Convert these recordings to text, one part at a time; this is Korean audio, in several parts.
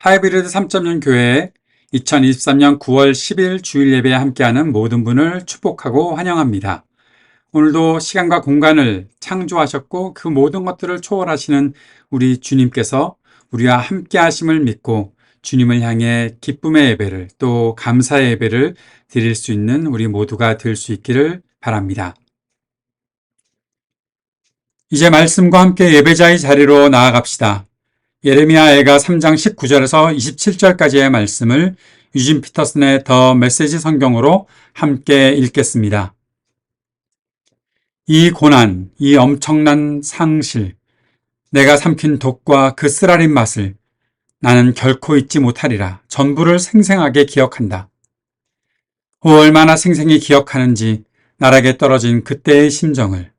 하이브리드 3.0 교회에 2023년 9월 10일 주일 예배에 함께하는 모든 분을 축복하고 환영합니다. 오늘도 시간과 공간을 창조하셨고 그 모든 것들을 초월하시는 우리 주님께서 우리와 함께 하심을 믿고 주님을 향해 기쁨의 예배를 또 감사의 예배를 드릴 수 있는 우리 모두가 될 수 있기를 바랍니다. 이제 말씀과 함께 예배자의 자리로 나아갑시다. 예레미야애가 3장 19절에서 27절까지의 말씀을 유진 피터슨의 더 메시지 성경으로 함께 읽겠습니다. 이 고난, 이 엄청난 상실, 내가 삼킨 독과 그 쓰라린 맛을 나는 결코 잊지 못하리라. 전부를 생생하게 기억한다. 얼마나 생생히 기억하는지 나락에 떨어진 그때의 심정을.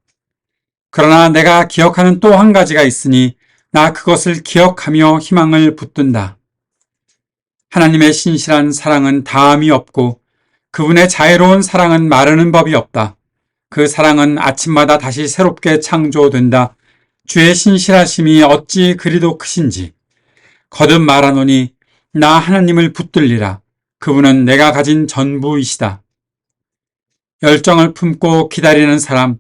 그러나 내가 기억하는 또 한 가지가 있으니 나 그것을 기억하며 희망을 붙든다. 하나님의 신실한 사랑은 다함이 없고 그분의 자애로운 사랑은 마르는 법이 없다. 그 사랑은 아침마다 다시 새롭게 창조된다. 주의 신실하심이 어찌 그리도 크신지. 거듭 말하노니 나 하나님을 붙들리라. 그분은 내가 가진 전부이시다. 열정을 품고 기다리는 사람,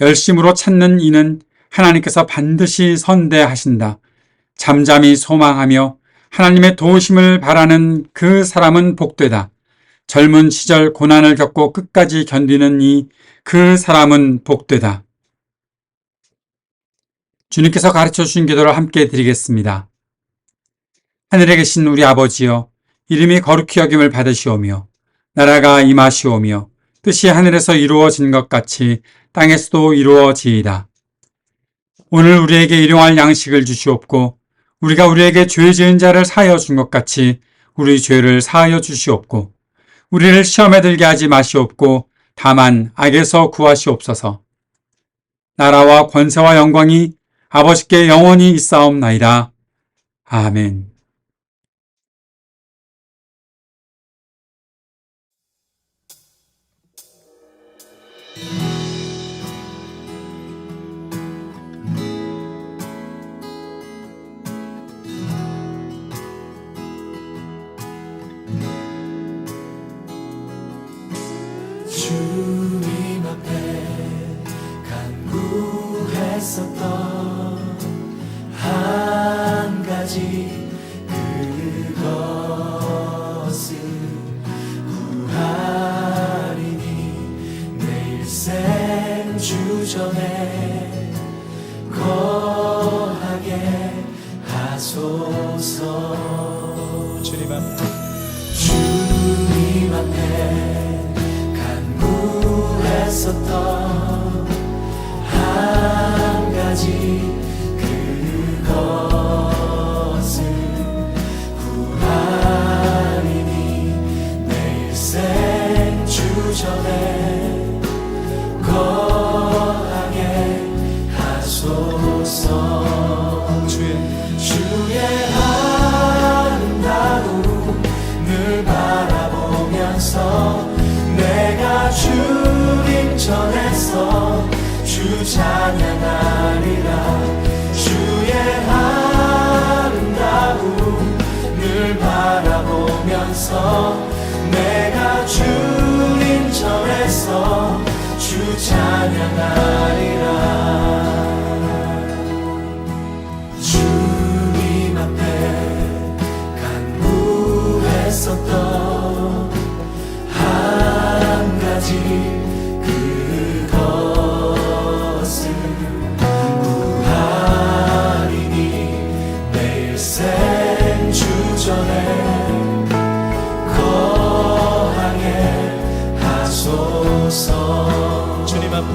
열심으로 찾는 이는 하나님께서 반드시 선대하신다. 잠잠히 소망하며 하나님의 도우심을 바라는 그 사람은 복되다. 젊은 시절 고난을 겪고 끝까지 견디는 그 사람은 복되다. 주님께서 가르쳐 주신 기도를 함께 드리겠습니다. 하늘에 계신 우리 아버지여, 이름이 거룩히 여김을 받으시오며 나라가 임하시오며 뜻이 하늘에서 이루어진 것 같이 땅에서도 이루어지이다. 오늘 우리에게 일용할 양식을 주시옵고 우리가 우리에게 죄 지은 자를 사하여 준 것 같이 우리 죄를 사하여 주시옵고 우리를 시험에 들게 하지 마시옵고 다만 악에서 구하시옵소서. 나라와 권세와 영광이 아버지께 영원히 있사옵나이다. 아멘. 주님 앞에 간구했었던 한 가지 그것은 구하리니 내 일생 주전에 거하게 하소서. 주님 앞에 했었던 한 가지 그것을 구하리니 내 일생 주전에 거하게 하소서. 주의 아름다움 늘 바라보면서 내가 주님 전에서 주 찬양하리라. 주의 아름다움 늘 바라보면서 내가 주님 전에서 주 찬양하리라. 주님 앞에 간구했었던 한 가지 그것을 구하리니 내 일생 주전에 거하게 하소서. 주님 앞에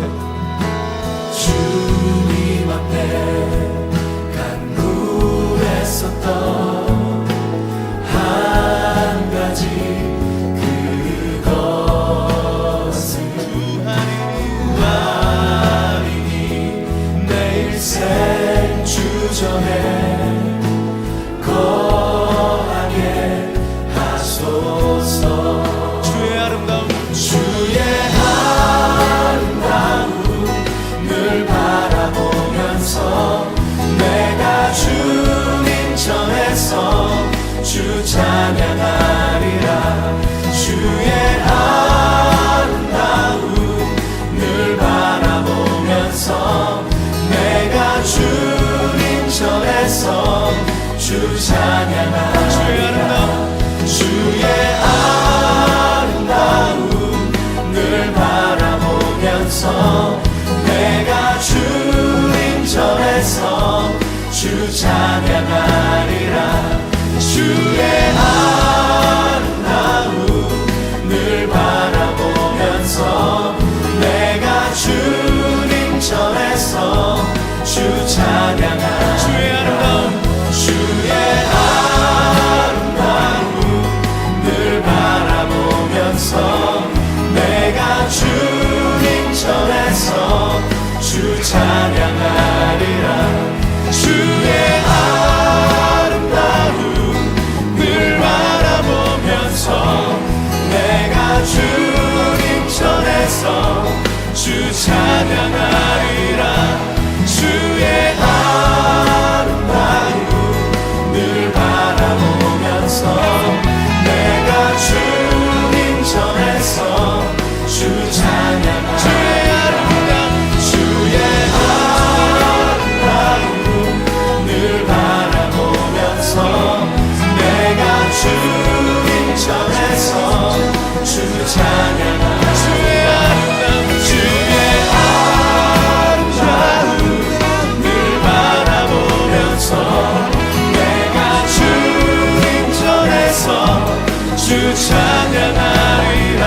주 찬양하리라.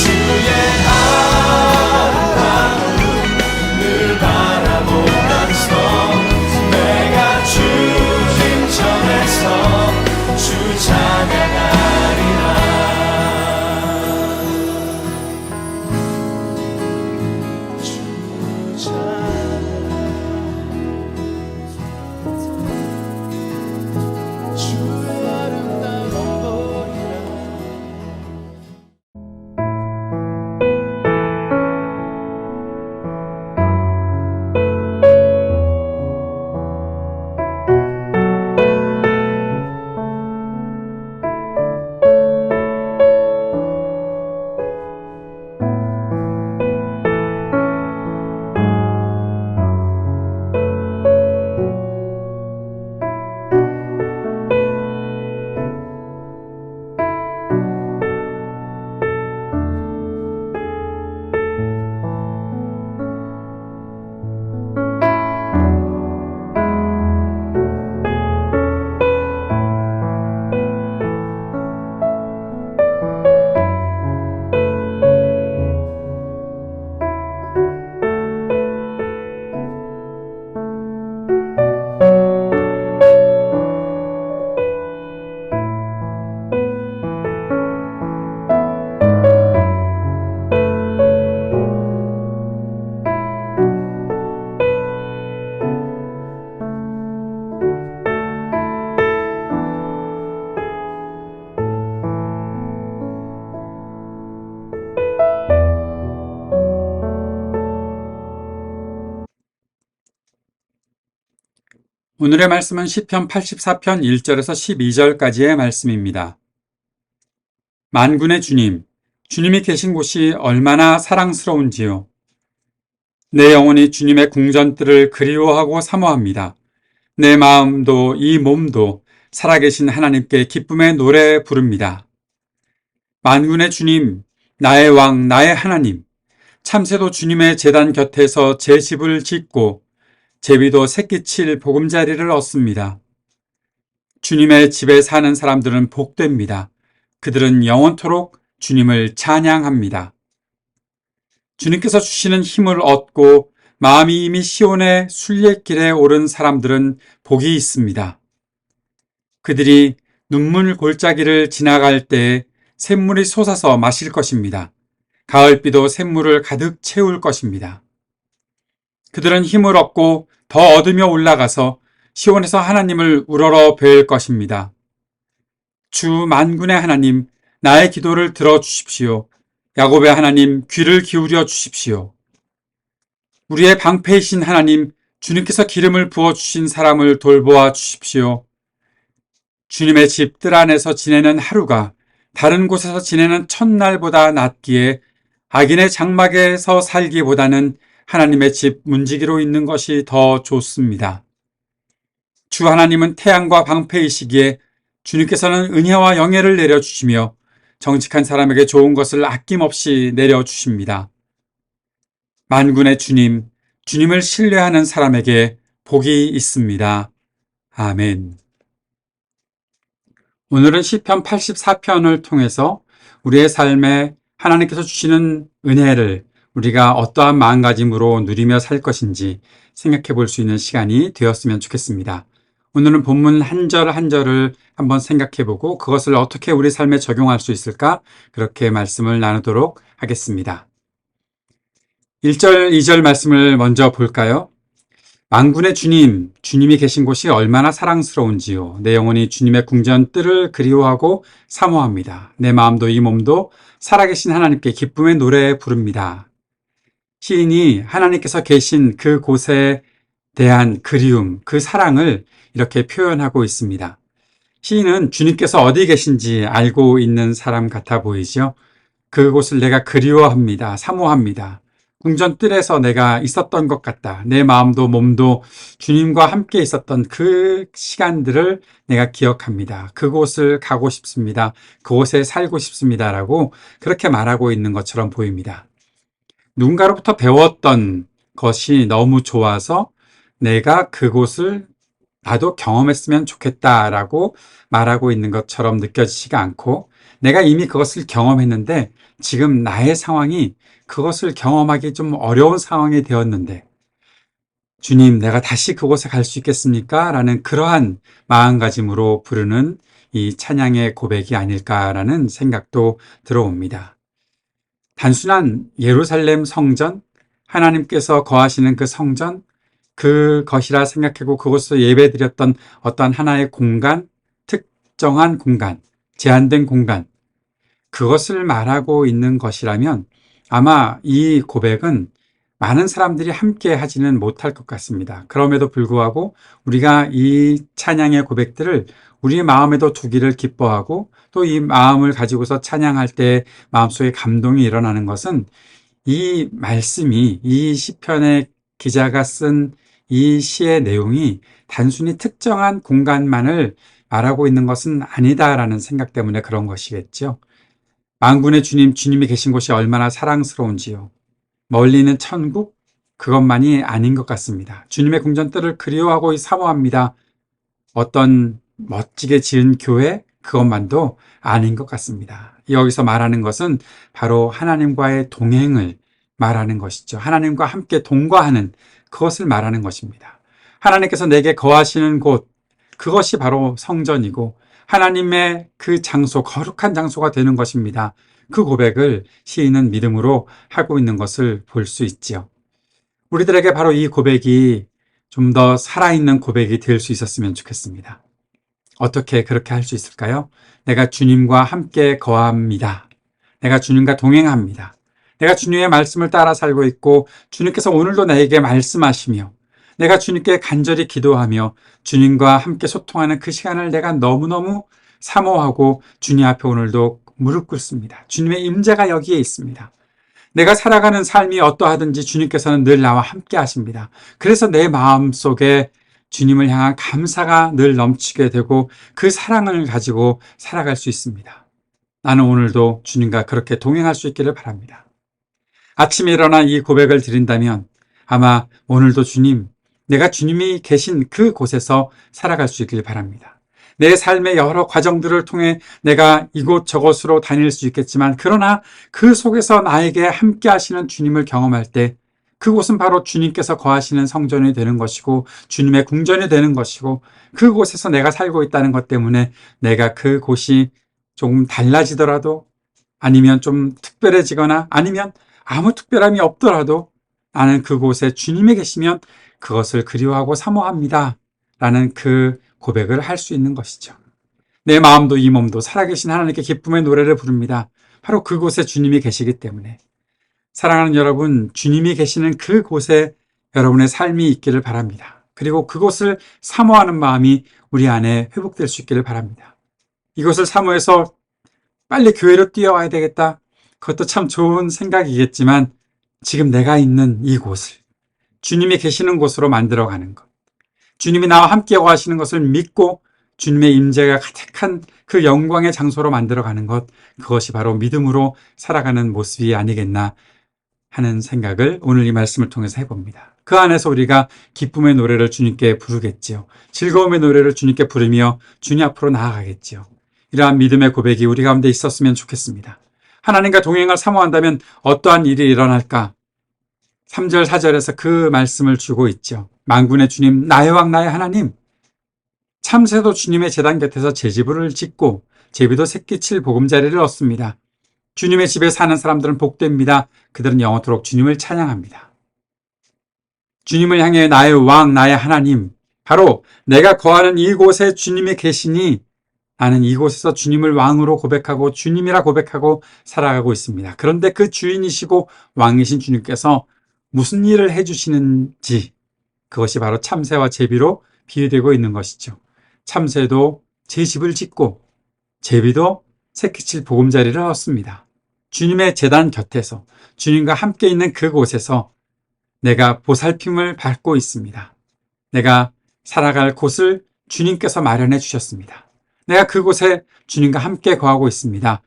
주의 아름다움 늘 바라보면서 내가 주님 전에서 주 찬양하리라. 주 찬양 주의 아름다운 보리라. 오늘의 말씀은 시편 84편 1절에서 12절까지의 말씀입니다. 만군의 주님, 주님이 계신 곳이 얼마나 사랑스러운지요. 내 영혼이 주님의 궁전뜰을 그리워하고 사모합니다. 내 마음도 이 몸도 살아계신 하나님께 기쁨의 노래 부릅니다. 만군의 주님, 나의 왕, 나의 하나님, 참새도 주님의 제단 곁에서 제 집을 짓고 제비도 새끼칠 보금자리를 얻습니다. 주님의 집에 사는 사람들은 복됩니다. 그들은 영원토록 주님을 찬양합니다. 주님께서 주시는 힘을 얻고 마음이 이미 시온의 순례길에 오른 사람들은 복이 있습니다. 그들이 눈물 골짜기를 지나갈 때 샘물이 솟아서 마실 것입니다. 가을비도 샘물을 가득 채울 것입니다. 그들은 힘을 얻고 더 얻으며 올라가서 시온에서 하나님을 우러러 뵐 것입니다. 주 만군의 하나님, 나의 기도를 들어주십시오. 야곱의 하나님, 귀를 기울여 주십시오. 우리의 방패이신 하나님, 주님께서 기름을 부어주신 사람을 돌보아 주십시오. 주님의 집 뜰 안에서 지내는 하루가 다른 곳에서 지내는 첫날보다 낫기에 악인의 장막에서 살기보다는 하나님의 집 문지기로 있는 것이 더 좋습니다. 주 하나님은 태양과 방패이시기에 주님께서는 은혜와 영예를 내려주시며 정직한 사람에게 좋은 것을 아낌없이 내려주십니다. 만군의 주님, 주님을 신뢰하는 사람에게 복이 있습니다. 아멘. 오늘은 시편 84편을 통해서 우리의 삶에 하나님께서 주시는 은혜를 우리가 어떠한 마음가짐으로 누리며 살 것인지 생각해 볼 수 있는 시간이 되었으면 좋겠습니다. 오늘은 본문 한 절 한 절을 한번 생각해 보고 그것을 어떻게 우리 삶에 적용할 수 있을까? 그렇게 말씀을 나누도록 하겠습니다. 1절, 2절 말씀을 먼저 볼까요? 만군의 주님, 주님이 계신 곳이 얼마나 사랑스러운지요. 내 영혼이 주님의 궁전 뜰을 그리워하고 사모합니다. 내 마음도 이 몸도 살아계신 하나님께 기쁨의 노래 부릅니다. 시인이 하나님께서 계신 그 곳에 대한 그리움, 그 사랑을 이렇게 표현하고 있습니다. 시인은 주님께서 어디 계신지 알고 있는 사람 같아 보이죠? 그곳을 내가 그리워합니다. 사모합니다. 궁전 뜰에서 내가 있었던 것 같다. 내 마음도 몸도 주님과 함께 있었던 그 시간들을 내가 기억합니다. 그곳을 가고 싶습니다. 그곳에 살고 싶습니다라고 그렇게 말하고 있는 것처럼 보입니다. 누군가로부터 배웠던 것이 너무 좋아서 내가 그곳을 나도 경험했으면 좋겠다라고 말하고 있는 것처럼 느껴지지가 않고 내가 이미 그것을 경험했는데 지금 나의 상황이 그것을 경험하기 좀 어려운 상황이 되었는데 주님, 내가 다시 그곳에 갈 수 있겠습니까? 라는 그러한 마음가짐으로 부르는 이 찬양의 고백이 아닐까라는 생각도 들어옵니다. 단순한 예루살렘 성전, 하나님께서 거하시는 그 성전, 그것이라 생각하고 그곳에서 예배드렸던 어떤 하나의 공간, 특정한 공간, 제한된 공간, 그것을 말하고 있는 것이라면 아마 이 고백은 많은 사람들이 함께 하지는 못할 것 같습니다. 그럼에도 불구하고 우리가 이 찬양의 고백들을 우리 마음에도 두기를 기뻐하고 또 이 마음을 가지고서 찬양할 때 마음속에 감동이 일어나는 것은 이 말씀이 이 시편의 기자가 쓴 이 시의 내용이 단순히 특정한 공간만을 말하고 있는 것은 아니다라는 생각 때문에 그런 것이겠죠. 만군의 주님, 주님이 계신 곳이 얼마나 사랑스러운지요. 멀리 있는 천국? 그것만이 아닌 것 같습니다. 주님의 궁전들을 그리워하고 사모합니다. 어떤 멋지게 지은 교회? 그것만도 아닌 것 같습니다. 여기서 말하는 것은 바로 하나님과의 동행을 말하는 것이죠. 하나님과 함께 동거하는 그것을 말하는 것입니다. 하나님께서 내게 거하시는 곳, 그것이 바로 성전이고 하나님의 그 장소, 거룩한 장소가 되는 것입니다. 그 고백을 시인은 믿음으로 하고 있는 것을 볼 수 있지요. 우리들에게 바로 이 고백이 좀 더 살아있는 고백이 될 수 있었으면 좋겠습니다. 어떻게 그렇게 할 수 있을까요? 내가 주님과 함께 거합니다. 내가 주님과 동행합니다. 내가 주님의 말씀을 따라 살고 있고 주님께서 오늘도 나에게 말씀하시며 내가 주님께 간절히 기도하며 주님과 함께 소통하는 그 시간을 내가 너무너무 사모하고 주님 앞에 오늘도 무릎 꿇습니다. 주님의 임재가 여기에 있습니다. 내가 살아가는 삶이 어떠하든지 주님께서는 늘 나와 함께 하십니다. 그래서 내 마음 속에 주님을 향한 감사가 늘 넘치게 되고 그 사랑을 가지고 살아갈 수 있습니다. 나는 오늘도 주님과 그렇게 동행할 수 있기를 바랍니다. 아침에 일어나 이 고백을 드린다면 아마 오늘도 주님, 내가 주님이 계신 그 곳에서 살아갈 수 있길 바랍니다. 내 삶의 여러 과정들을 통해 내가 이곳저곳으로 다닐 수 있겠지만 그러나 그 속에서 나에게 함께 하시는 주님을 경험할 때 그곳은 바로 주님께서 거하시는 성전이 되는 것이고 주님의 궁전이 되는 것이고 그곳에서 내가 살고 있다는 것 때문에 내가 그곳이 조금 달라지더라도 아니면 좀 특별해지거나 아니면 아무 특별함이 없더라도 나는 그곳에 주님이 계시면 그것을 그리워하고 사모합니다. 라는 그 고백을 할 수 있는 것이죠. 내 마음도 이 몸도 살아계신 하나님께 기쁨의 노래를 부릅니다. 바로 그곳에 주님이 계시기 때문에. 사랑하는 여러분, 주님이 계시는 그곳에 여러분의 삶이 있기를 바랍니다. 그리고 그곳을 사모하는 마음이 우리 안에 회복될 수 있기를 바랍니다. 이것을 사모해서 빨리 교회로 뛰어와야 되겠다. 그것도 참 좋은 생각이겠지만 지금 내가 있는 이곳을 주님이 계시는 곳으로 만들어가는 것. 주님이 나와 함께 하시는 것을 믿고 주님의 임재가 가득한 그 영광의 장소로 만들어가는 것. 그것이 바로 믿음으로 살아가는 모습이 아니겠나 하는 생각을 오늘 이 말씀을 통해서 해봅니다. 그 안에서 우리가 기쁨의 노래를 주님께 부르겠지요. 즐거움의 노래를 주님께 부르며 주님 앞으로 나아가겠지요. 이러한 믿음의 고백이 우리 가운데 있었으면 좋겠습니다. 하나님과 동행을 사모한다면 어떠한 일이 일어날까? 3절, 4절에서 그 말씀을 주고 있죠. 만군의 주님, 나의 왕, 나의 하나님. 참새도 주님의 제단 곁에서 제지부를 짓고 제비도 새끼칠 보금자리를 얻습니다. 주님의 집에 사는 사람들은 복됩니다. 그들은 영원토록 주님을 찬양합니다. 주님을 향해 나의 왕, 나의 하나님. 바로 내가 거하는 이곳에 주님이 계시니 나는 이곳에서 주님을 왕으로 고백하고 주님이라 고백하고 살아가고 있습니다. 그런데 그 주인이시고 왕이신 주님께서 무슨 일을 해주시는지 그것이 바로 참새와 제비로 비유되고 있는 것이죠. 참새도 제 집을 짓고 제비도 새끼칠 보금자리를 얻습니다. 주님의 제단 곁에서 주님과 함께 있는 그곳에서 내가 보살핌을 받고 있습니다. 내가 살아갈 곳을 주님께서 마련해 주셨습니다. 내가 그곳에 주님과 함께 거하고 있습니다.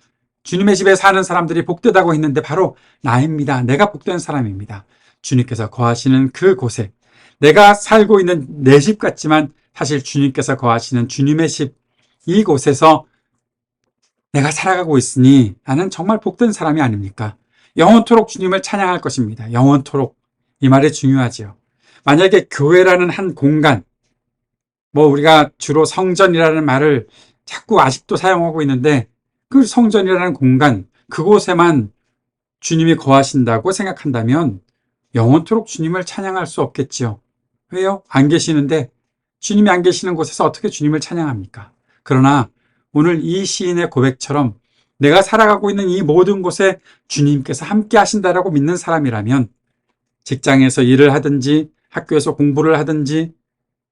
주님의 집에 사는 사람들이 복되다고 했는데 바로 나입니다. 내가 복된 사람입니다. 주님께서 거하시는 그곳에 내가 살고 있는 내 집 같지만 사실 주님께서 거하시는 주님의 집 이곳에서 내가 살아가고 있으니 나는 정말 복된 사람이 아닙니까? 영원토록 주님을 찬양할 것입니다. 영원토록. 이 말이 중요하지요. 만약에 교회라는 한 공간, 우리가 주로 성전이라는 말을 자꾸 아직도 사용하고 있는데 그 성전이라는 공간, 그곳에만 주님이 거하신다고 생각한다면 영원토록 주님을 찬양할 수 없겠지요. 왜요? 안 계시는데 주님이 안 계시는 곳에서 어떻게 주님을 찬양합니까? 그러나 오늘 이 시인의 고백처럼 내가 살아가고 있는 이 모든 곳에 주님께서 함께 하신다라고 믿는 사람이라면 직장에서 일을 하든지 학교에서 공부를 하든지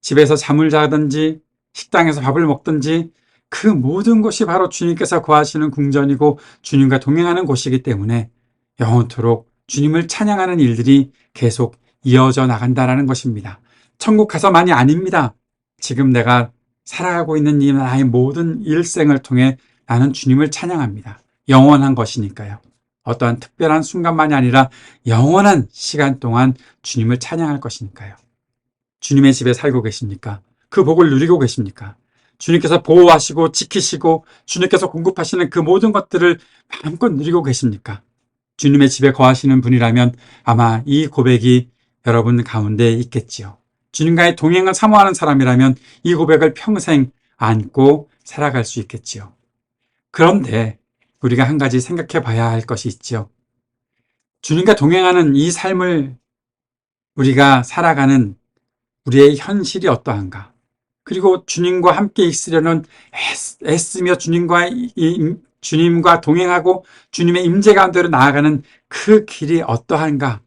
집에서 잠을 자든지 식당에서 밥을 먹든지 그 모든 것이 바로 주님께서 거하시는 궁전이고 주님과 동행하는 곳이기 때문에 영원토록 주님을 찬양하는 일들이 계속 이어져 나간다는 것입니다. 천국 가서만이 아닙니다. 지금 내가 살아가고 있는 이 나의 모든 일생을 통해 나는 주님을 찬양합니다. 영원한 것이니까요. 어떠한 특별한 순간만이 아니라 영원한 시간 동안 주님을 찬양할 것이니까요. 주님의 집에 살고 계십니까? 그 복을 누리고 계십니까? 주님께서 보호하시고 지키시고 주님께서 공급하시는 그 모든 것들을 마음껏 누리고 계십니까? 주님의 집에 거하시는 분이라면 아마 이 고백이 여러분 가운데 있겠지요. 주님과의 동행을 사모하는 사람이라면 이 고백을 평생 안고 살아갈 수 있겠지요. 그런데 우리가 한 가지 생각해 봐야 할 것이 있지요. 주님과 동행하는 이 삶을 우리가 살아가는 우리의 현실이 어떠한가? 그리고 주님과 함께 있으려는 애쓰며 주님과 동행하고 주님의 임재 가운데로 나아가는 그 길이 어떠한가?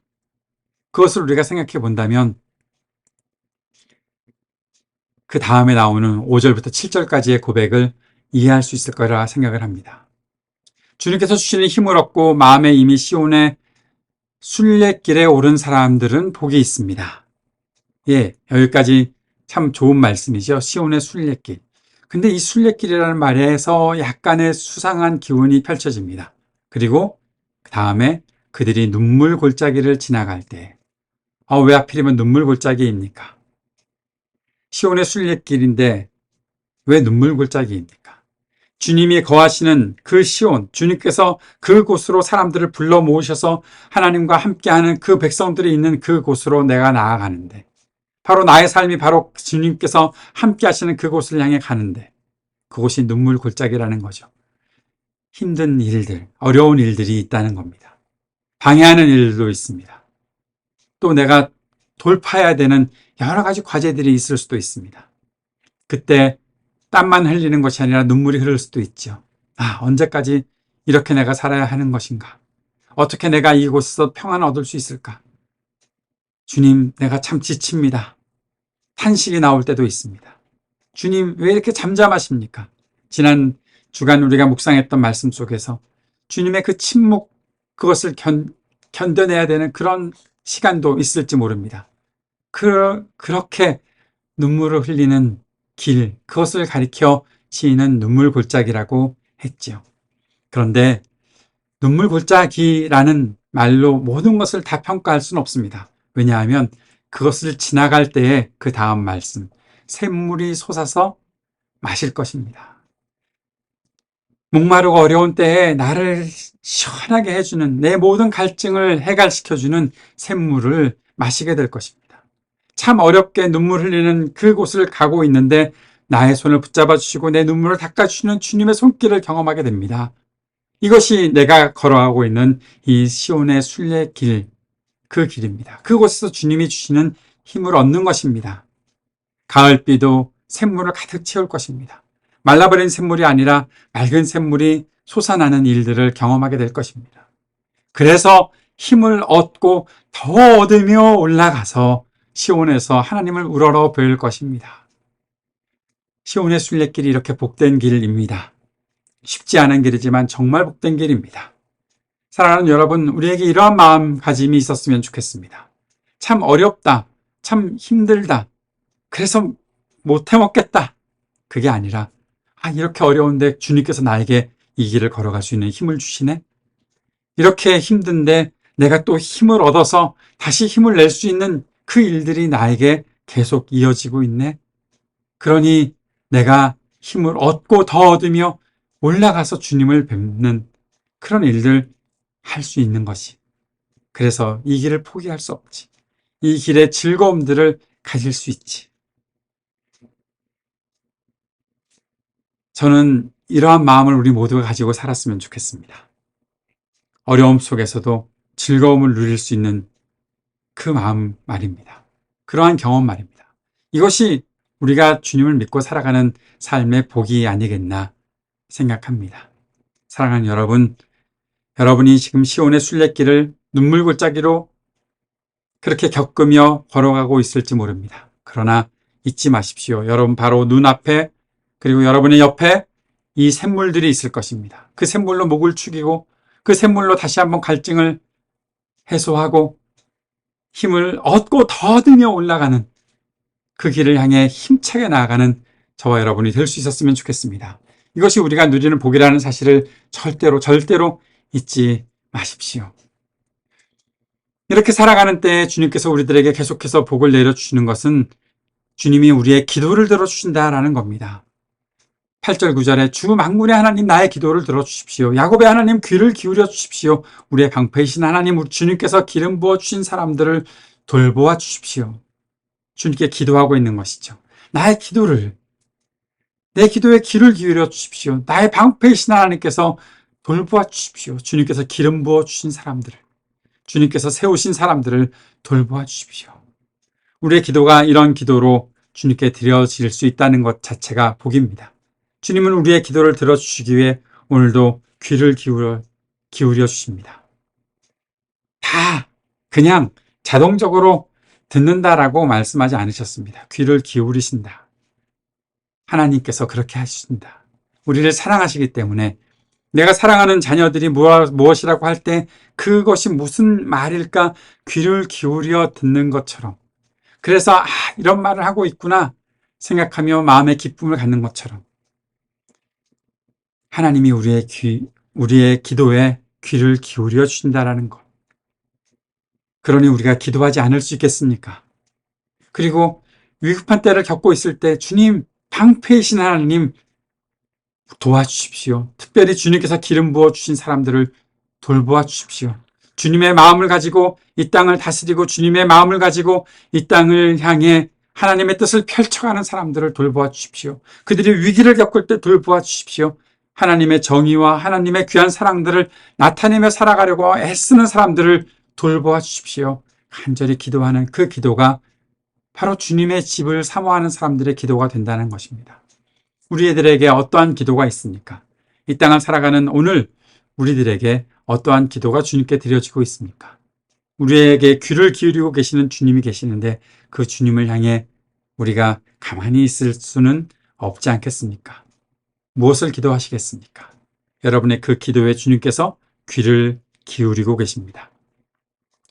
그것을 우리가 생각해 본다면 그 다음에 나오는 5절부터 7절까지의 고백을 이해할 수 있을 거라 생각을 합니다. 주님께서 주시는 힘을 얻고 마음에 이미 시온의 순례길에 오른 사람들은 복이 있습니다. 예, 여기까지 참 좋은 말씀이죠. 시온의 순례길. 근데 이 순례길이라는 말에서 약간의 수상한 기운이 펼쳐집니다. 그리고 그 다음에 그들이 눈물 골짜기를 지나갈 때, 왜 하필이면 눈물 골짜기입니까? 시온의 순례길인데 왜 눈물 골짜기입니까? 주님이 거하시는 그 시온, 주님께서 그곳으로 사람들을 불러 모으셔서 하나님과 함께하는 그 백성들이 있는 그곳으로 내가 나아가는데, 바로 나의 삶이 바로 주님께서 함께 하시는 그곳을 향해 가는데 그곳이 눈물 골짜기라는 거죠. 힘든 일들, 어려운 일들이 있다는 겁니다. 방해하는 일들도 있습니다. 또 내가 돌파해야 되는 여러 가지 과제들이 있을 수도 있습니다. 그때 땀만 흘리는 것이 아니라 눈물이 흐를 수도 있죠. 언제까지 이렇게 내가 살아야 하는 것인가? 어떻게 내가 이곳에서 평안을 얻을 수 있을까? 주님, 내가 참 지칩니다. 탄식이 나올 때도 있습니다. 주님, 왜 이렇게 잠잠하십니까? 지난 주간 우리가 묵상했던 말씀 속에서 주님의 그 침묵, 그것을 견뎌내야 되는 그런 시간도 있을지 모릅니다. 그렇게 눈물을 흘리는 길, 그것을 가리켜 시인은 눈물 골짜기라고 했지요. 그런데 눈물 골짜기라는 말로 모든 것을 다 평가할 수는 없습니다. 왜냐하면 그것을 지나갈 때의 그 다음 말씀, 샘물이 솟아서 마실 것입니다. 목마르고 어려운 때에 나를 시원하게 해주는, 내 모든 갈증을 해갈시켜주는 샘물을 마시게 될 것입니다. 참 어렵게 눈물 흘리는 그곳을 가고 있는데 나의 손을 붙잡아 주시고 내 눈물을 닦아주시는 주님의 손길을 경험하게 됩니다. 이것이 내가 걸어가고 있는 이 시온의 순례길, 그 길입니다. 그곳에서 주님이 주시는 힘을 얻는 것입니다. 가을비도 샘물을 가득 채울 것입니다. 말라버린 샘물이 아니라 맑은 샘물이 솟아나는 일들을 경험하게 될 것입니다. 그래서 힘을 얻고 더 얻으며 올라가서 시온에서 하나님을 우러러 볼 것입니다. 시온의 순례길이 이렇게 복된 길입니다. 쉽지 않은 길이지만 정말 복된 길입니다. 사랑하는 여러분, 우리에게 이러한 마음가짐이 있었으면 좋겠습니다. 참 어렵다, 참 힘들다, 그래서 못 해먹겠다, 그게 아니라 이렇게 어려운데 주님께서 나에게 이 길을 걸어갈 수 있는 힘을 주시네? 이렇게 힘든데 내가 또 힘을 얻어서 다시 힘을 낼 수 있는 그 일들이 나에게 계속 이어지고 있네? 그러니 내가 힘을 얻고 더 얻으며 올라가서 주님을 뵙는 그런 일들 할 수 있는 것이. 그래서 이 길을 포기할 수 없지. 이 길의 즐거움들을 가질 수 있지. 저는 이러한 마음을 우리 모두가 가지고 살았으면 좋겠습니다. 어려움 속에서도 즐거움을 누릴 수 있는 그 마음 말입니다. 그러한 경험 말입니다. 이것이 우리가 주님을 믿고 살아가는 삶의 복이 아니겠나 생각합니다. 사랑하는 여러분, 여러분이 지금 시온의 순례길을 눈물골짜기로 그렇게 겪으며 걸어가고 있을지 모릅니다. 그러나 잊지 마십시오. 여러분 바로 눈앞에 그리고 여러분의 옆에 이 샘물들이 있을 것입니다. 그 샘물로 목을 축이고 그 샘물로 다시 한번 갈증을 해소하고 힘을 얻고 더 얻으며 올라가는 그 길을 향해 힘차게 나아가는 저와 여러분이 될 수 있었으면 좋겠습니다. 이것이 우리가 누리는 복이라는 사실을 절대로 잊지 마십시오. 이렇게 살아가는 때에 주님께서 우리들에게 계속해서 복을 내려주시는 것은 주님이 우리의 기도를 들어주신다라는 겁니다. 8절 9절에 주 만군의 하나님 나의 기도를 들어주십시오. 야곱의 하나님 귀를 기울여 주십시오. 우리의 방패이신 하나님 우리 주님께서 기름 부어 주신 사람들을 돌보아 주십시오. 주님께 기도하고 있는 것이죠. 나의 기도를, 내 기도에 귀를 기울여 주십시오. 나의 방패이신 하나님께서 돌보아 주십시오. 주님께서 기름 부어 주신 사람들을, 주님께서 세우신 사람들을 돌보아 주십시오. 우리의 기도가 이런 기도로 주님께 드려질 수 있다는 것 자체가 복입니다. 주님은 우리의 기도를 들어주시기 위해 오늘도 귀를 기울여 주십니다. 다 그냥 자동적으로 듣는다라고 말씀하지 않으셨습니다. 귀를 기울이신다. 하나님께서 그렇게 하신다. 우리를 사랑하시기 때문에 내가 사랑하는 자녀들이 무엇이라고 할 때 그것이 무슨 말일까 귀를 기울여 듣는 것처럼, 그래서 이런 말을 하고 있구나 생각하며 마음의 기쁨을 갖는 것처럼 하나님이 우리의 기도에 귀를 기울여 주신다라는 것. 그러니 우리가 기도하지 않을 수 있겠습니까? 그리고 위급한 때를 겪고 있을 때 주님, 방패이신 하나님 도와주십시오. 특별히 주님께서 기름 부어 주신 사람들을 돌보아 주십시오. 주님의 마음을 가지고 이 땅을 다스리고 주님의 마음을 가지고 이 땅을 향해 하나님의 뜻을 펼쳐가는 사람들을 돌보아 주십시오. 그들이 위기를 겪을 때 돌보아 주십시오. 하나님의 정의와 하나님의 귀한 사랑들을 나타내며 살아가려고 애쓰는 사람들을 돌보아 주십시오. 간절히 기도하는 그 기도가 바로 주님의 집을 사모하는 사람들의 기도가 된다는 것입니다. 우리들에게 어떠한 기도가 있습니까? 이 땅을 살아가는 오늘 우리들에게 어떠한 기도가 주님께 드려지고 있습니까? 우리에게 귀를 기울이고 계시는 주님이 계시는데 그 주님을 향해 우리가 가만히 있을 수는 없지 않겠습니까? 무엇을 기도하시겠습니까? 여러분의 그 기도에 주님께서 귀를 기울이고 계십니다.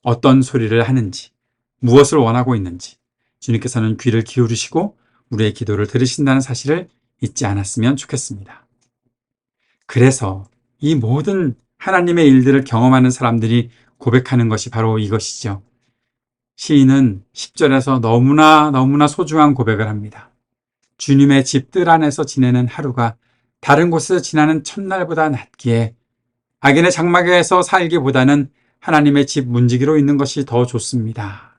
어떤 소리를 하는지, 무엇을 원하고 있는지 주님께서는 귀를 기울이시고 우리의 기도를 들으신다는 사실을 잊지 않았으면 좋겠습니다. 그래서 이 모든 하나님의 일들을 경험하는 사람들이 고백하는 것이 바로 이것이죠. 시인은 10절에서 너무나 소중한 고백을 합니다. 주님의 집들 안에서 지내는 하루가 다른 곳에서 지나는 첫날보다 낫기에 악인의 장막에서 살기보다는 하나님의 집 문지기로 있는 것이 더 좋습니다.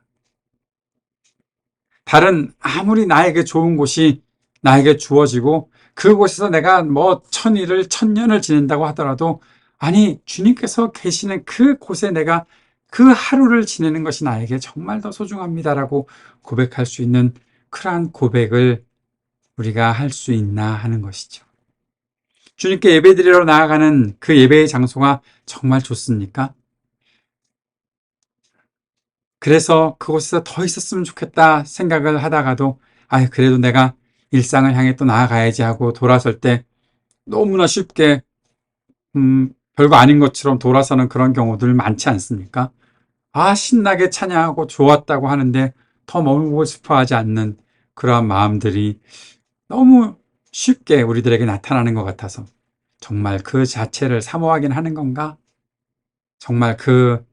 다른 아무리 나에게 좋은 곳이 나에게 주어지고 그곳에서 내가 천일을 천년을 지낸다고 하더라도 아니 주님께서 계시는 그곳에 내가 그 하루를 지내는 것이 나에게 정말 더 소중합니다라고 고백할 수 있는 그러한 고백을 우리가 할 수 있나 하는 것이죠. 주님께 예배드리러 나아가는 그 예배의 장소가 정말 좋습니까? 그래서 그곳에서 더 있었으면 좋겠다 생각을 하다가도 그래도 내가 일상을 향해 또 나아가야지 하고 돌아설 때 너무나 쉽게 별거 아닌 것처럼 돌아서는 그런 경우들 많지 않습니까? 신나게 찬양하고 좋았다고 하는데 더 머물고 싶어 하지 않는 그러한 마음들이 너무 쉽게 우리들에게 나타나는 것 같아서 정말 그 자체를 사모하긴 하는 건가? 정말 그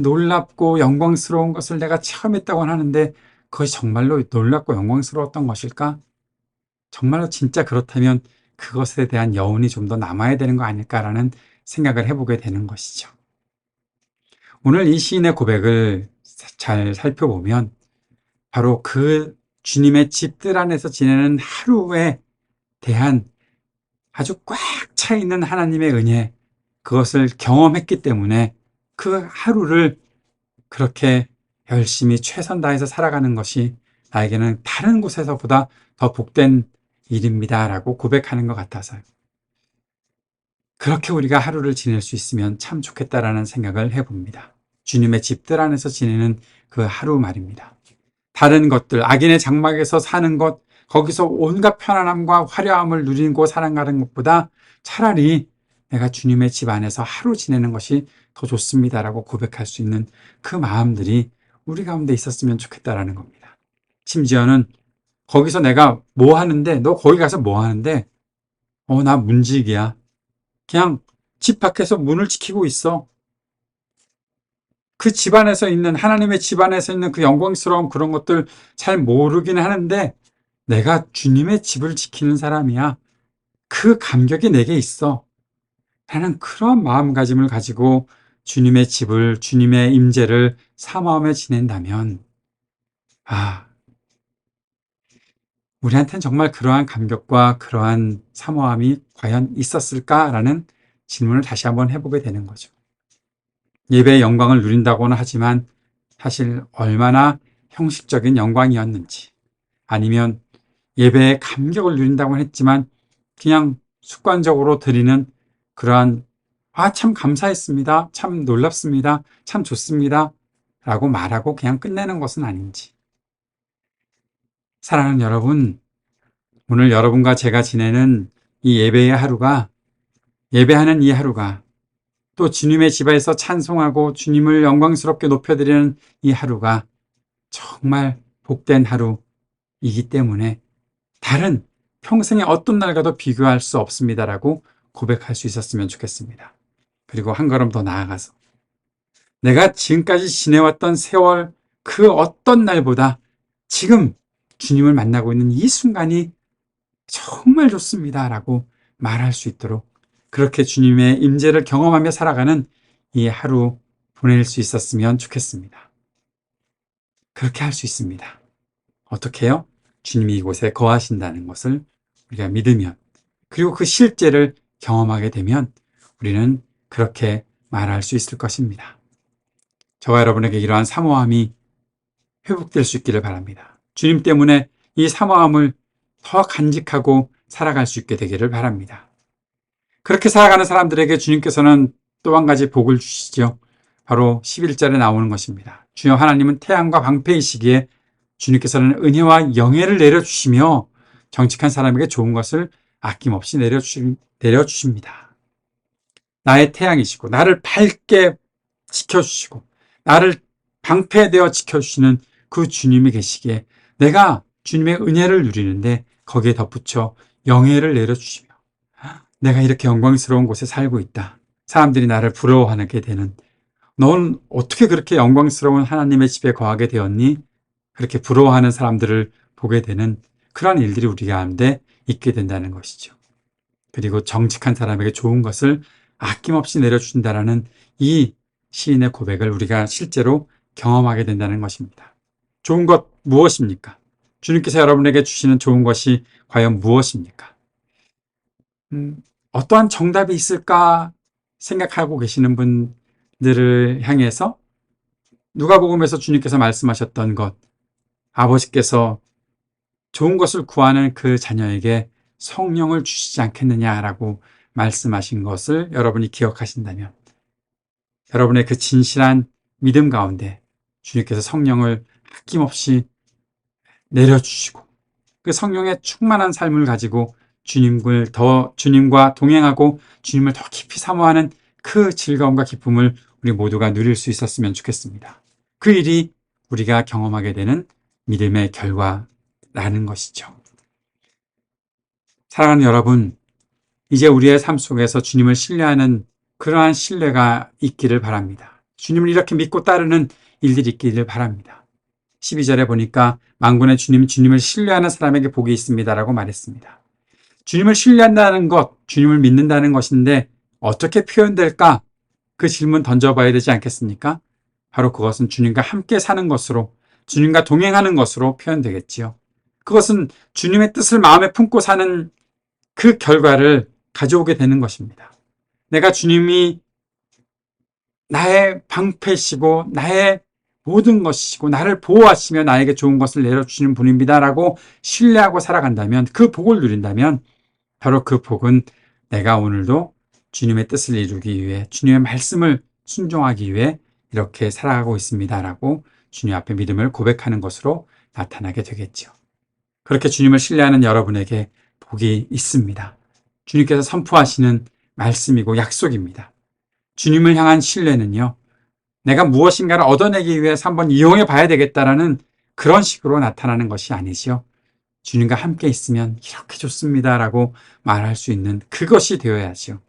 놀랍고 영광스러운 것을 내가 체험했다고 하는데 그것이 정말로 놀랍고 영광스러웠던 것일까? 정말로 진짜 그렇다면 그것에 대한 여운이 좀 더 남아야 되는 거 아닐까라는 생각을 해보게 되는 것이죠. 오늘 이 시인의 고백을 잘 살펴보면 바로 그 주님의 집들 안에서 지내는 하루에 대한 아주 꽉 차 있는 하나님의 은혜, 그것을 경험했기 때문에 그 하루를 그렇게 열심히 최선 다해서 살아가는 것이 나에게는 다른 곳에서보다 더 복된 일입니다. 라고 고백하는 것 같아서요. 그렇게 우리가 하루를 지낼 수 있으면 참 좋겠다라는 생각을 해봅니다. 주님의 집들 안에서 지내는 그 하루 말입니다. 다른 것들, 악인의 장막에서 사는 것, 거기서 온갖 편안함과 화려함을 누리고 살아가는 것보다 차라리 내가 주님의 집 안에서 하루 지내는 것이 더 좋습니다라고 고백할 수 있는 그 마음들이 우리 가운데 있었으면 좋겠다라는 겁니다. 심지어는 거기서 내가 뭐 하는데, 너 거기 가서 뭐 하는데, 나 문직이야. 그냥 집 밖에서 문을 지키고 있어. 그 집안에서 있는, 하나님의 집안에서 있는 그 영광스러운 그런 것들 잘 모르긴 하는데, 내가 주님의 집을 지키는 사람이야. 그 감격이 내게 있어. 나는 그런 마음가짐을 가지고 주님의 집을, 주님의 임재를 사모하며 지낸다면, 우리한테는 정말 그러한 감격과 그러한 사모함이 과연 있었을까라는 질문을 다시 한번 해보게 되는 거죠. 예배의 영광을 누린다고는 하지만 사실 얼마나 형식적인 영광이었는지, 아니면 예배의 감격을 누린다고는 했지만 그냥 습관적으로 드리는 그러한 참 감사했습니다, 참 놀랍습니다, 참 좋습니다 라고 말하고 그냥 끝내는 것은 아닌지. 사랑하는 여러분, 오늘 여러분과 제가 지내는 이 예배의 하루가, 예배하는 이 하루가, 또 주님의 집에서 찬송하고 주님을 영광스럽게 높여드리는 이 하루가 정말 복된 하루이기 때문에 다른 평생의 어떤 날과도 비교할 수 없습니다라고 고백할 수 있었으면 좋겠습니다. 그리고 한 걸음 더 나아가서 내가 지금까지 지내왔던 세월 그 어떤 날보다 지금 주님을 만나고 있는 이 순간이 정말 좋습니다라고 말할 수 있도록 그렇게 주님의 임재를 경험하며 살아가는 이 하루 보낼 수 있었으면 좋겠습니다. 그렇게 할 수 있습니다. 어떻게 해요? 주님이 이곳에 거하신다는 것을 우리가 믿으면, 그리고 그 실제를 경험하게 되면 우리는 그렇게 말할 수 있을 것입니다. 저와 여러분에게 이러한 사모함이 회복될 수 있기를 바랍니다. 주님 때문에 이 사모함을 더 간직하고 살아갈 수 있게 되기를 바랍니다. 그렇게 살아가는 사람들에게 주님께서는 또 한 가지 복을 주시죠. 바로 11절에 나오는 것입니다. 주여 하나님은 태양과 방패이시기에 주님께서는 은혜와 영예를 내려주시며 정직한 사람에게 좋은 것을 아낌없이 내려주십니다. 나의 태양이시고 나를 밝게 지켜주시고 나를 방패되어 지켜주시는 그 주님이 계시기에 내가 주님의 은혜를 누리는데 거기에 덧붙여 영예를 내려주시며 내가 이렇게 영광스러운 곳에 살고 있다. 사람들이 나를 부러워하게 되는, 넌 어떻게 그렇게 영광스러운 하나님의 집에 거하게 되었니? 그렇게 부러워하는 사람들을 보게 되는 그런 일들이 우리 가운데 있게 된다는 것이죠. 그리고 정직한 사람에게 좋은 것을 아낌없이 내려주신다라는 이 시인의 고백을 우리가 실제로 경험하게 된다는 것입니다. 좋은 것 무엇입니까? 주님께서 여러분에게 주시는 좋은 것이 과연 무엇입니까? 어떠한 정답이 있을까 생각하고 계시는 분들을 향해서 누가복음에서 주님께서 말씀하셨던 것, 아버지께서 좋은 것을 구하는 그 자녀에게 성령을 주시지 않겠느냐라고 말씀하신 것을 여러분이 기억하신다면 여러분의 그 진실한 믿음 가운데 주님께서 성령을 아낌없이 내려주시고 그 성령의 충만한 삶을 가지고 주님과 동행하고 주님을 더 깊이 사모하는 그 즐거움과 기쁨을 우리 모두가 누릴 수 있었으면 좋겠습니다. 그 일이 우리가 경험하게 되는 믿음의 결과라는 것이죠. 사랑하는 여러분, 이제 우리의 삶 속에서 주님을 신뢰하는 그러한 신뢰가 있기를 바랍니다. 주님을 이렇게 믿고 따르는 일들이 있기를 바랍니다. 12절에 보니까 만군의 주님을 신뢰하는 사람에게 복이 있습니다라고 말했습니다. 주님을 신뢰한다는 것, 주님을 믿는다는 것인데 어떻게 표현될까? 그 질문 던져봐야 되지 않겠습니까? 바로 그것은 주님과 함께 사는 것으로, 주님과 동행하는 것으로 표현되겠지요. 그것은 주님의 뜻을 마음에 품고 사는 그 결과를 가져오게 되는 것입니다. 내가 주님이 나의 방패시고 나의 모든 것이시고 나를 보호하시며 나에게 좋은 것을 내려주시는 분입니다라고 신뢰하고 살아간다면, 그 복을 누린다면 바로 그 복은 내가 오늘도 주님의 뜻을 이루기 위해, 주님의 말씀을 순종하기 위해 이렇게 살아가고 있습니다라고 주님 앞에 믿음을 고백하는 것으로 나타나게 되겠죠. 그렇게 주님을 신뢰하는 여러분에게 복이 있습니다. 주님께서 선포하시는 말씀이고 약속입니다. 주님을 향한 신뢰는요, 내가 무엇인가를 얻어내기 위해서 한번 이용해 봐야 되겠다라는 그런 식으로 나타나는 것이 아니지요. 주님과 함께 있으면 이렇게 좋습니다라고 말할 수 있는 그것이 되어야죠.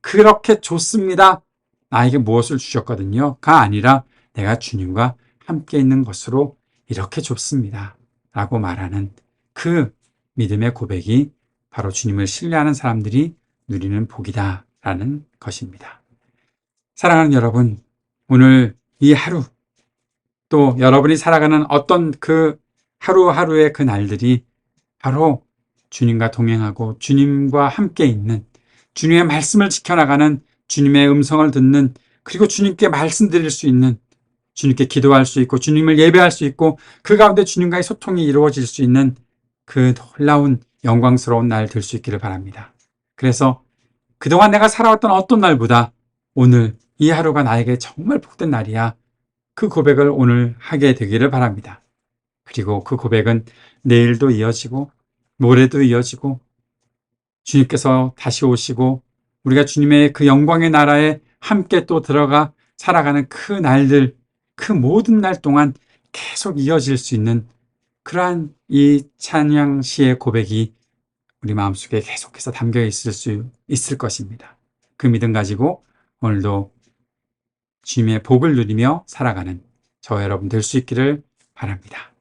그렇게 좋습니다. 나에게 무엇을 주셨거든요.가 아니라 내가 주님과 함께 있는 것으로 이렇게 좋습니다. 라고 말하는 그 믿음의 고백이 바로 주님을 신뢰하는 사람들이 누리는 복이다라는 것입니다. 사랑하는 여러분, 오늘 이 하루, 또 여러분이 살아가는 어떤 그 하루하루의 그 날들이 바로 주님과 동행하고 주님과 함께 있는, 주님의 말씀을 지켜나가는, 주님의 음성을 듣는, 그리고 주님께 말씀드릴 수 있는, 주님께 기도할 수 있고 주님을 예배할 수 있고 그 가운데 주님과의 소통이 이루어질 수 있는 그 놀라운 영광스러운 날 될 수 있기를 바랍니다. 그래서 그동안 내가 살아왔던 어떤 날보다 오늘 이 하루가 나에게 정말 복된 날이야, 그 고백을 오늘 하게 되기를 바랍니다. 그리고 그 고백은 내일도 이어지고 모레도 이어지고 주님께서 다시 오시고 우리가 주님의 그 영광의 나라에 함께 또 들어가 살아가는 그 날들, 그 모든 날 동안 계속 이어질 수 있는 그러한 이 찬양시의 고백이 우리 마음속에 계속해서 담겨 있을 수 있을 것입니다. 그 믿음 가지고 오늘도 주님의 복을 누리며 살아가는 저와 여러분 될 수 있기를 바랍니다.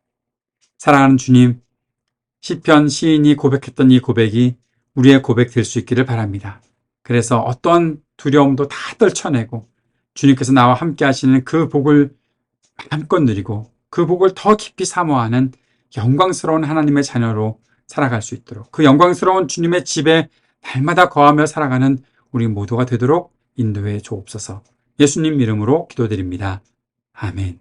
사랑하는 주님, 시편 시인이 고백했던 이 고백이 우리의 고백 될 수 있기를 바랍니다. 그래서 어떤 두려움도 다 떨쳐내고 주님께서 나와 함께 하시는 그 복을 마음껏 누리고 그 복을 더 깊이 사모하는 영광스러운 하나님의 자녀로 살아갈 수 있도록, 그 영광스러운 주님의 집에 날마다 거하며 살아가는 우리 모두가 되도록 인도해 주옵소서. 예수님 이름으로 기도드립니다. 아멘.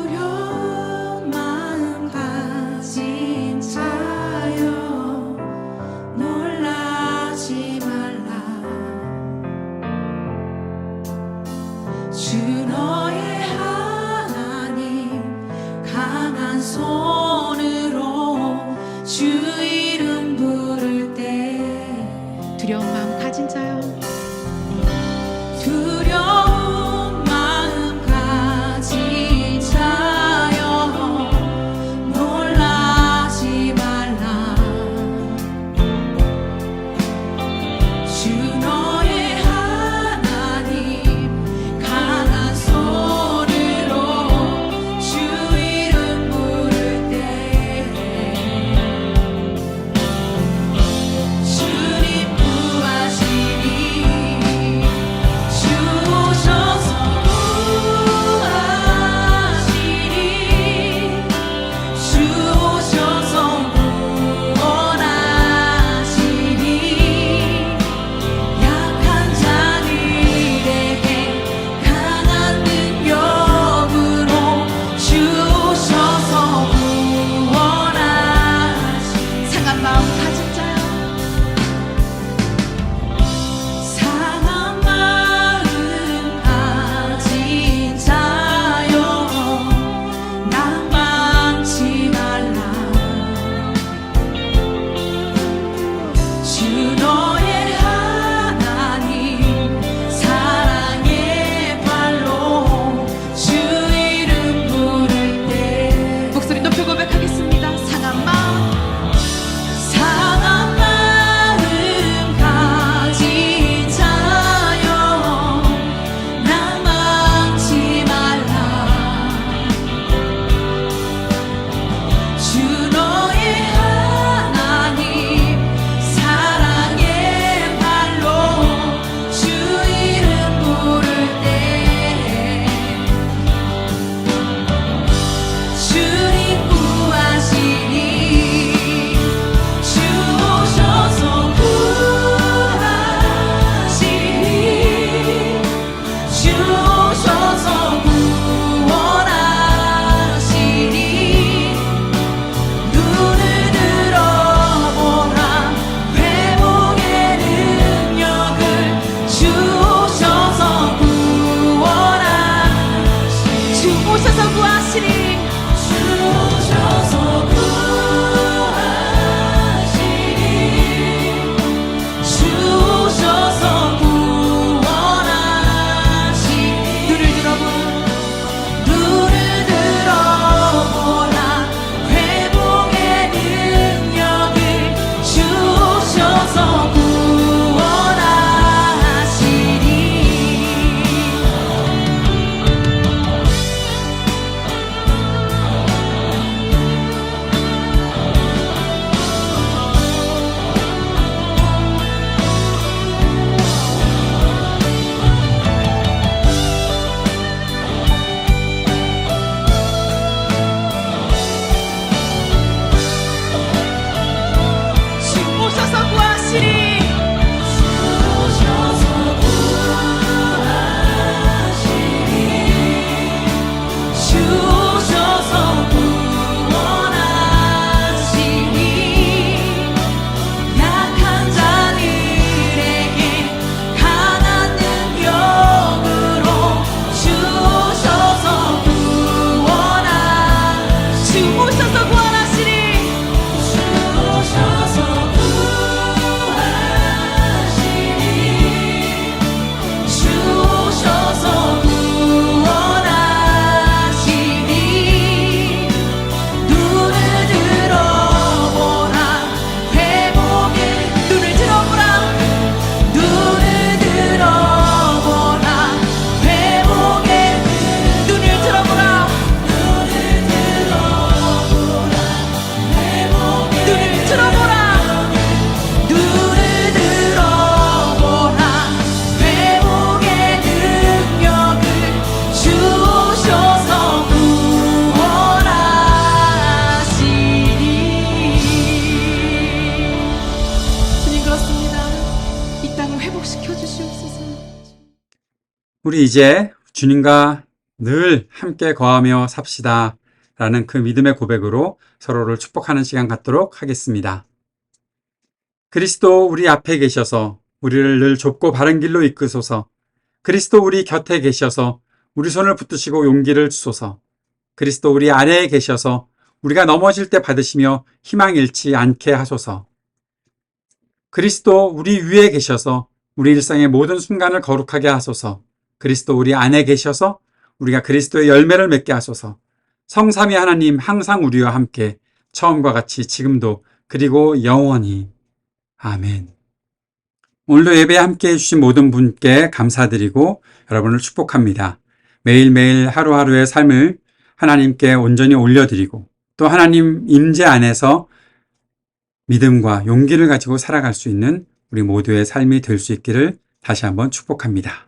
두려운 마음 가진 자여 놀라지 말라. 주 너의 하나님 강한 손으로 주 이름 부를 때 두려운 마음 가진 자여, 두려운 마음 가진 자여 놀라지 말라. 주 너의 하나님 강한 손으로 주 이름 부를 때 주님 구하시 우리 이제 주님과 늘 함께 거하며 삽시다 라는 그 믿음의 고백으로 서로를 축복하는 시간 갖도록 하겠습니다. 그리스도 우리 앞에 계셔서 우리를 늘 좁고 바른 길로 이끄소서. 그리스도 우리 곁에 계셔서 우리 손을 붙드시고 용기를 주소서. 그리스도 우리 아래에 계셔서 우리가 넘어질 때 받으시며 희망 잃지 않게 하소서. 그리스도 우리 위에 계셔서 우리 일상의 모든 순간을 거룩하게 하소서. 그리스도 우리 안에 계셔서 우리가 그리스도의 열매를 맺게 하소서. 성삼위 하나님 항상 우리와 함께 처음과 같이 지금도 그리고 영원히. 아멘. 오늘도 예배에 함께 해주신 모든 분께 감사드리고 여러분을 축복합니다. 매일매일 하루하루의 삶을 하나님께 온전히 올려드리고 또 하나님 임재 안에서 믿음과 용기를 가지고 살아갈 수 있는 우리 모두의 삶이 될 수 있기를 다시 한번 축복합니다.